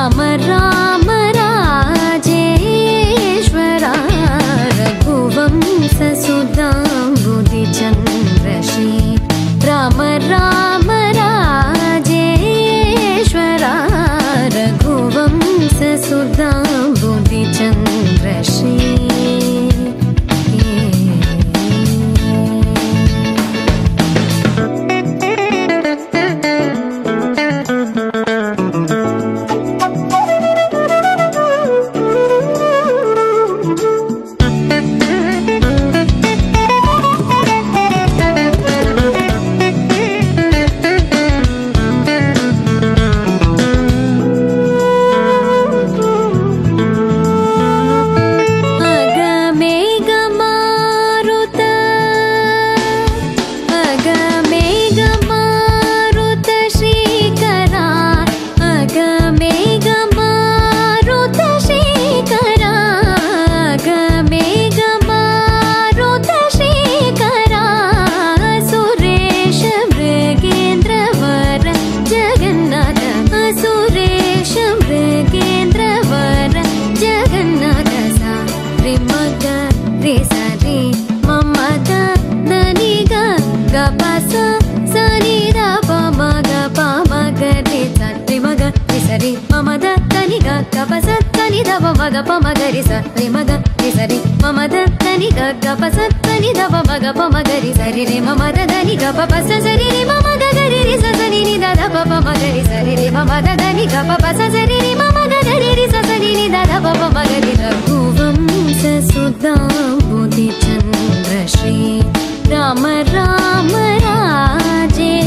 राम राम राजेश्वरा रघुवंशसुधाम्बुधिचन्द्रश्री राम राम राजेश्वरा रघुवंशसुधाम्बुधिचन्द्रश्री रघुवंशसुधाम्बुधिचन्द्रश्री राम राम राजेश्वरा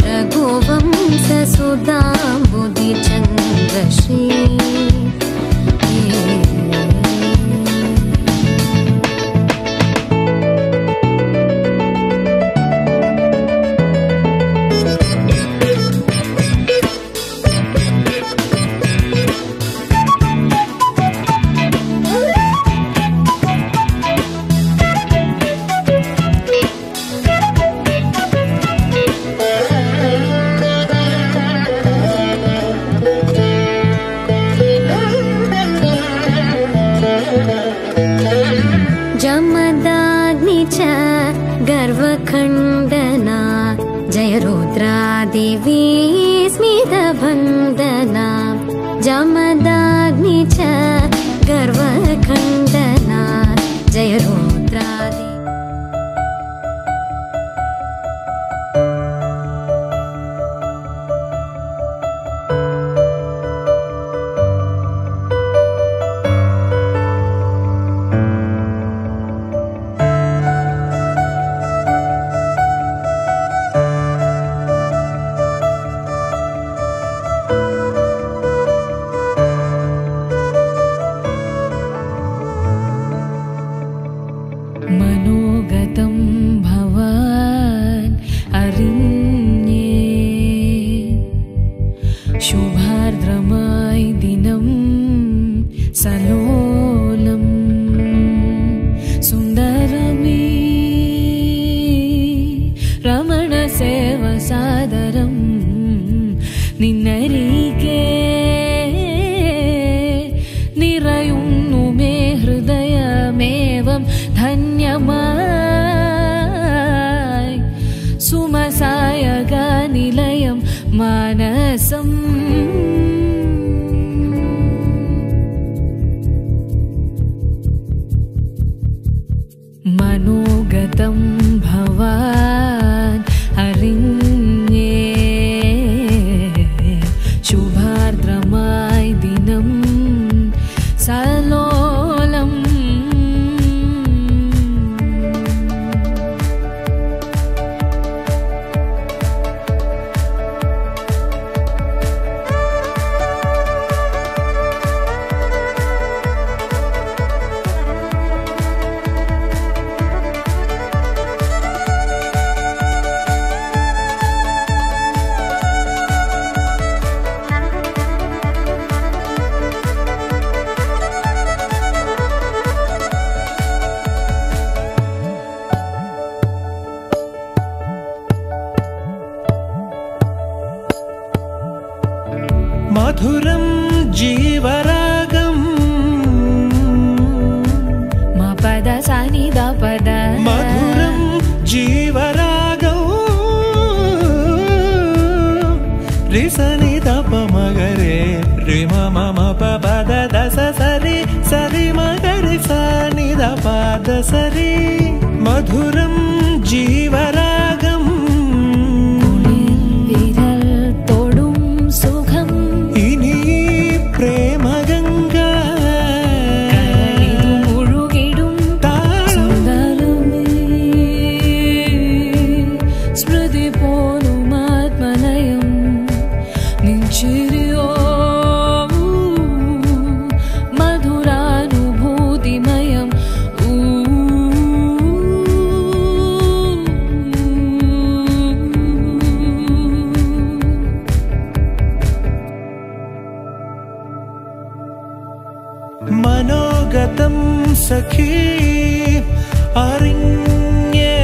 रघुवंशसुधाम्बुधिचन्द्रश्री जमदाग्नि च गर्वखण्डना जय रुद्रादेवी स्मितवन्दना जमदाग्नि च गर्वखण्डना जय रुद्रादेवी मनोगतं भवान् अरिण्ये शुभार्द्रमाय दिनं सलोलं सुन्दरमी रमणसेवसादरं निन्नरिके निरयुन्नु मे हृदयमेवं धन्यमाय सुमसायगानिलयं मानसम् मनोगतं भवान् अरिण्ये शुभार्द्रमाय दिनं सलोलम् మధురం జీవరాగం మా పద సాని ద పద మధురం జీవరాగం రిసని దప మగరే రిమ మమ పద దస సరి సరి మగరి సని దప దసరి మధురం జీవరాగం విరల్ తోడుం సుఖం ఇని ప్రేమ గంగా కరళిదు ముഴുകിടും സുന്ദരമേ സ്മൃതി പോലും ആത്മലയം നിഞ്ചിരിയോ മധുരാനുഭൂതിമയം മനോഗതം സഖി അറിഞ്ഞേ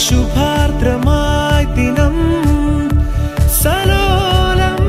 ശുഭാർദ്രമായി ദിനം സലോലം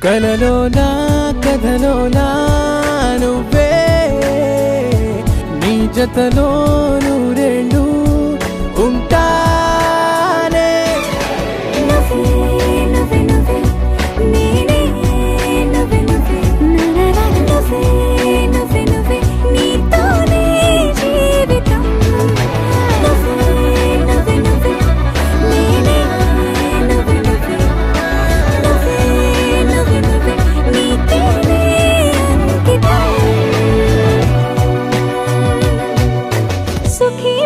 కలలోనా కథలోనా నువ్వే నీ జతలో నూరేళ్ళు ఉంటానే सुखी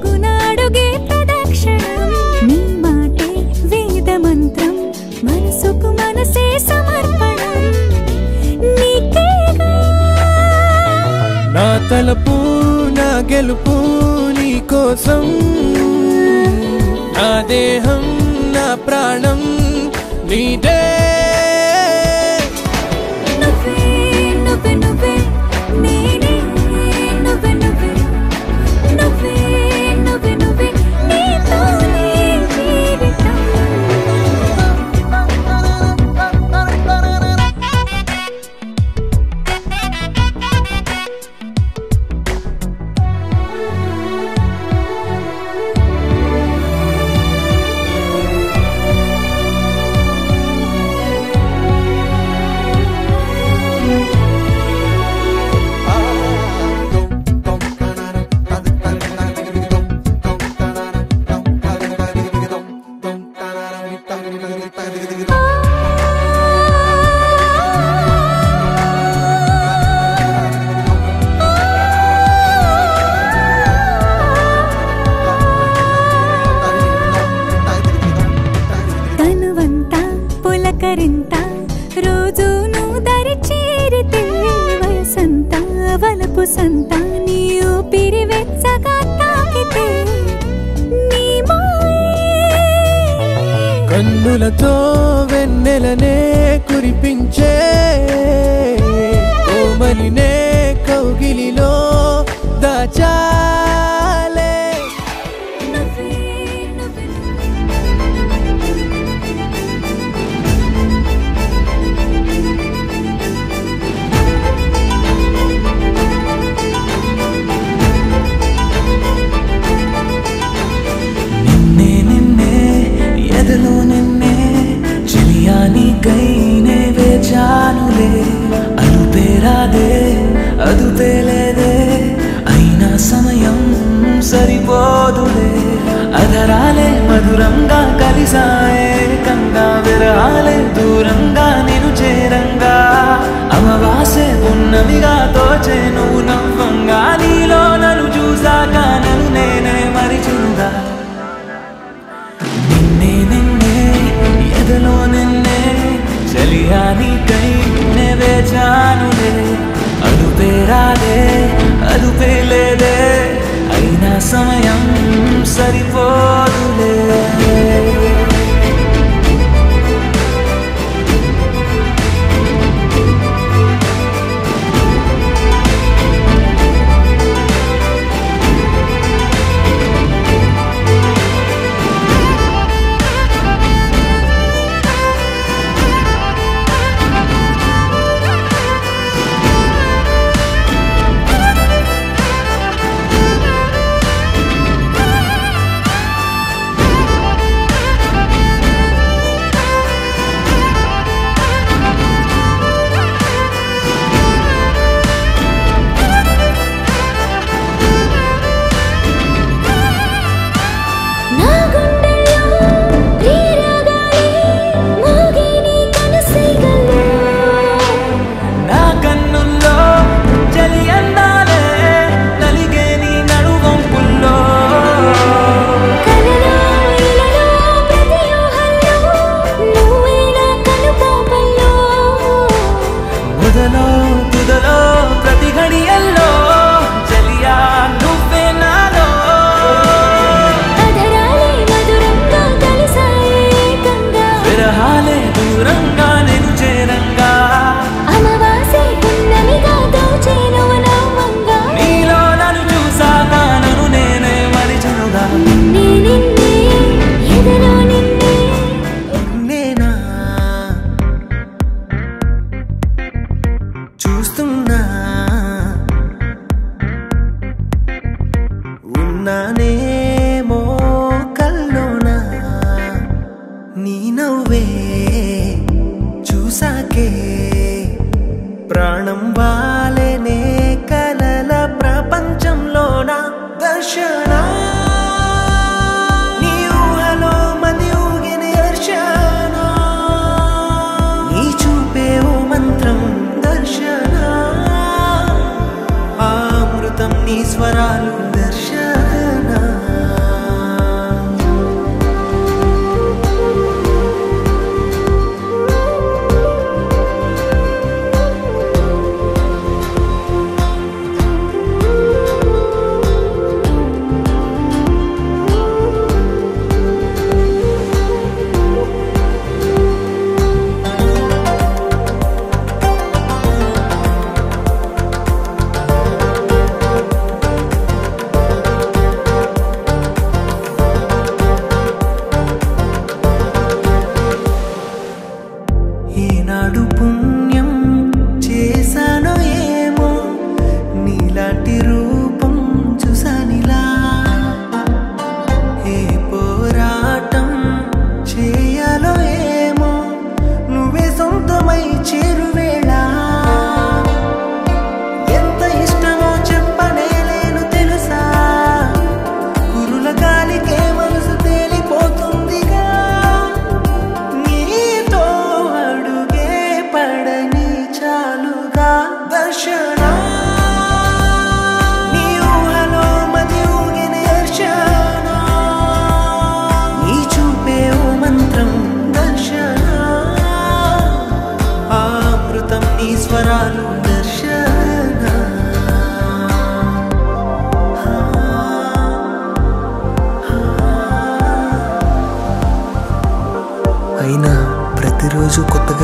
అడుగున అడుగే ప్రదక్షిణం నీ మాటే వేద మంత్రం మనసుకు మనసే సమర్పణం నీకేగా నా తలపు నా గెలుపు నీ కోసం నా దేహం నా ప్రాణం నీదే నువ్వే నువ్వే నువ్వే నేనే నువ్వే నువ్వే నువ్వే నువ్వే నువ్వే నీతోనే జీవితం తనువంతా పులకరింత రోజు నువ్వు దరి చేరితే వయసంతా వలపు సంతా నీ ఊపిరి వెచ్చగా తాకితే నీ మాయే కన్నులతో వెన్నెలనే కురిపించే కోమలినే కౌగిలిలో దాచాలే నువ్వే నువ్వే నిన్నే నిన్నే ఎదలో నిన్నే చిలియానికైనే వేచానులే అలుపేరాదే అదుపేలేదే అయినా సమయం సరిపోదులే అధరాలే మధురంగా కలిసాయే కంగా విరహాలే దూరంగా నేను చేరంగా అమవాసే ఉన్నమిగా తోచే నువ్వు నవ్వంగా నీలో నన్ను చూసాక నన్ను నేనే మరిచునుగా నిన్నే నిన్నే ఎదలో నిన్నే చలియానికై నే వేచానులే అదుపేరాదే అదుపేలేదే అయినా సమయం సరిపోదులే నా గుండెల్లో ప్రియరాగాలే మోగే నీ కనుసైగల్లో నా కన్నుల్లో చలి అందాలే నలిగే నీ నడువంపుల్లో కలలో ఇలలో ప్రతి ఊహల్లో నువ్వే నా కనుపాపల్లో మొదలో తుదలో ప్రతి గడియల్లో చలియా నువ్వే నాలో అధరాలే మధురంగా కలిసాయే కంగా విరహాలే దూరంగా నేను చేరంగా అమవాసే పున్నమిగా దోచే నువ్వు నవ్వంగా నీలో నన్ను చూసాక నన్ను నేనే మరిచనుగా నిన్నే నిన్నే ఎదలో నిన్నే నేనా చూస్తున్నా ఉన్నానేమో కల్లోనా నీ నవ్వే చూసాకే ప్రాణం వాలేనే కలల ప్రపంచంలోన దర్శన నీ ఊహలో మది ఊగిన దర్శన నీ చూపే ఓ మంత్రం దర్శన ఆ అమృతం నీ స్వరాలు దర్శన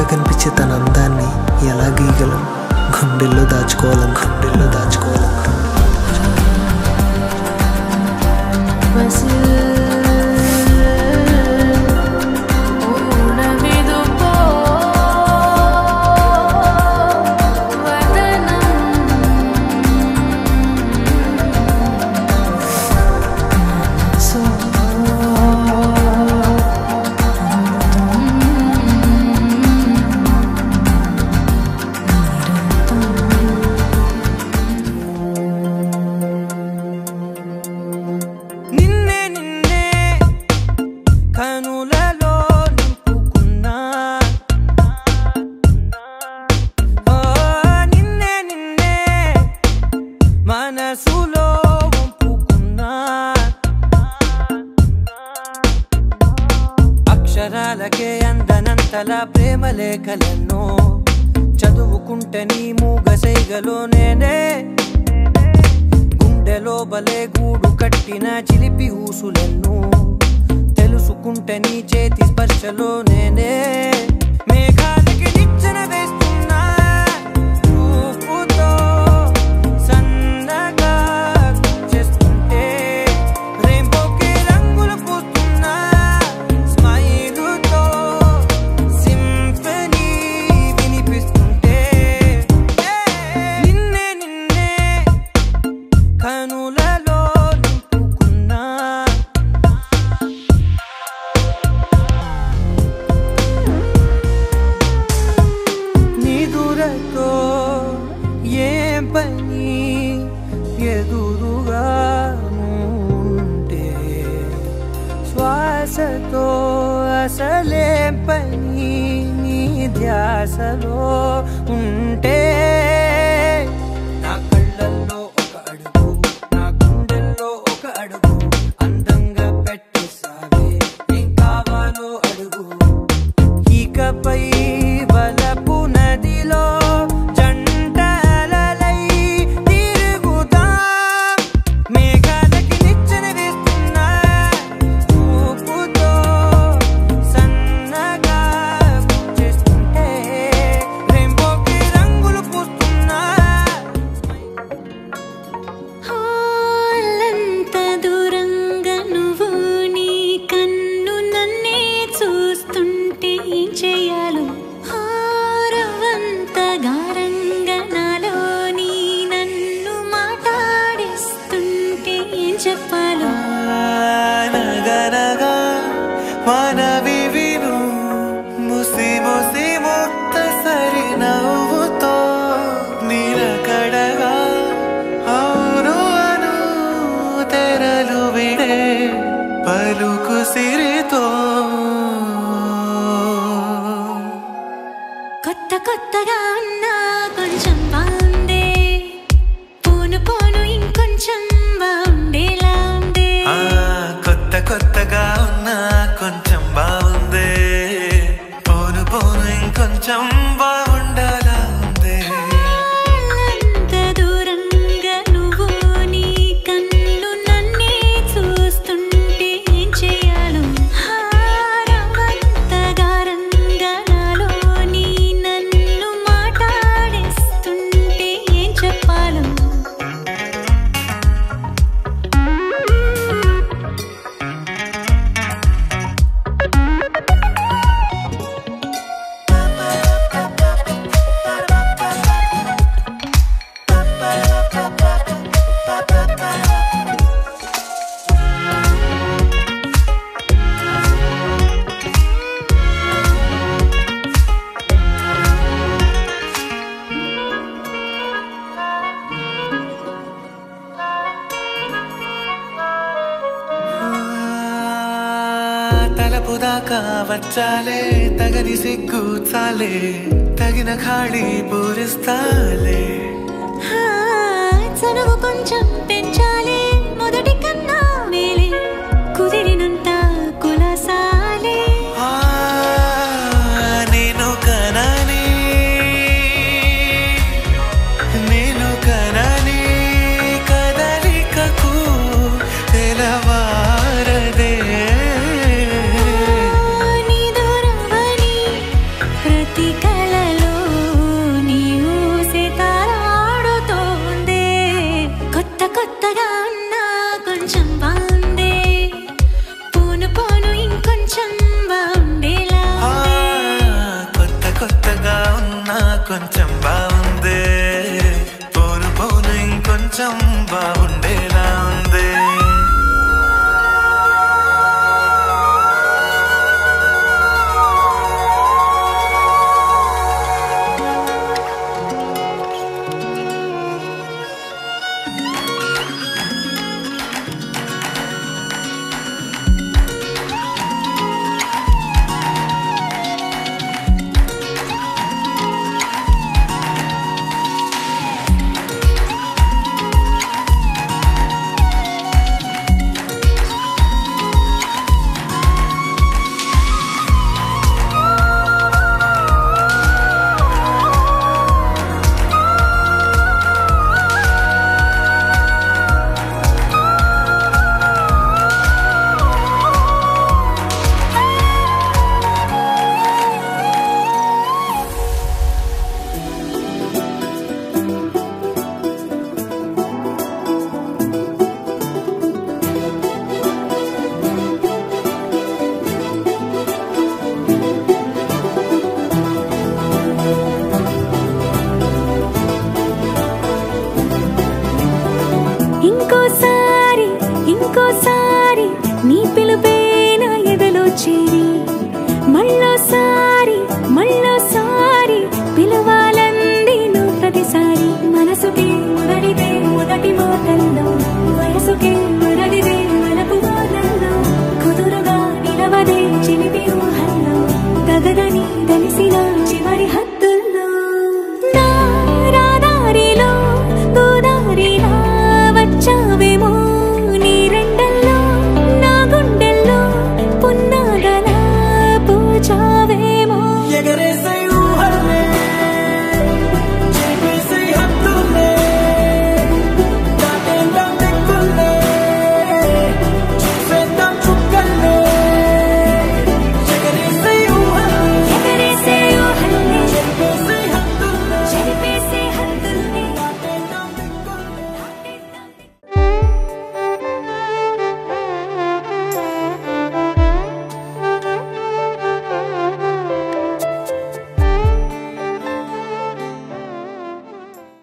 కనిపించే తన అందాన్ని ఎలా గీయగలం? గుండెల్లో దాచుకోవాలం. అక్షరాలకే అందనంతలా ప్రేమ లేఖలెన్నో చదువుకుంటే నీ మూగసైగలో నేనే గుండెలో బలే గూడు కట్టిన చిలిపి ఊసులెన్నో తెలుసుకుంటే నీ చేతి స్పర్శలో నేనే మేఘాలకి నిచ్చెన వేస్తున్నా రూపుతో సన్నగా చేస్తుంటే రెయిన్బోకి రంగులు పూస్తున్నా స్మైలుతో సింఫనీ వినిపిస్తుంటే నిన్నే నిన్నే కనులలో నింపుకున్నా నిదురతో ఏం పని ఎదురుగా ఉంటే శ్వాసతో అసలేం పని నీ ధ్యాసలో ఉంటే నా కళ్ళల్లో ఒక అడుగు నా గుండెల్లో ఒక అడుగు అందంగా పెట్టేసావే ఏం కావాలో అడుగు ఇకపై వలపు నదిలో జంటలలై తిరుగుతాం మేఘాలకి నిచ్చెన వేస్తున్నా రూపుతో సన్నగా చేస్తుంటే రెయిన్బోకి రంగులు పూస్తున్నా హాలంత దూరంగా నువ్వు నీ కన్ను నన్నే చూస్తుంటే ఏం చేయాలో హారవంత గారంగా నాలోని నన్ను మాట్లాడిస్తుంటే ఏం చెప్పాలో నగనగా మనవి విను ముసి ముసి ముక్తసరి నవ్వుతో నిలకడగా అవును అను తెరలు విడే పలుకు సిరితో కొత్త కొత్తగా ఉన్నా కొంచెం బాగుందే పోను పోను ఇంకొంచెం బాగుండేలా ఉందే కొత్త కొత్తగా ఉన్నా కొంచెం బాగుందే పోను పోను ఇంకొంచెం బాగుండాలా ఉందే అంత దూరంగా నువ్వు నీ కన్ను నన్నే చూస్తుంటే ఏం చేయాలో హారవంత గారంగా నాలోని నన్ను మాట్లాడిస్తుంటే ఏం చెప్పాలో తలపు దాకా వచ్చాలే తగని సిగ్గు చాలే తగిన ఖాళీ పూరిస్తాలే చనువు కొంచెం పెంచాలి మొదటి కన్నా మేలే కుదిరినంత కులసాలే నేను కనని కదలికకు తెలవారదే నీ దూరమని ప్రతి మరోసారి నీ పిలుపే నా ఎదలో చేరి మళ్ళోసారి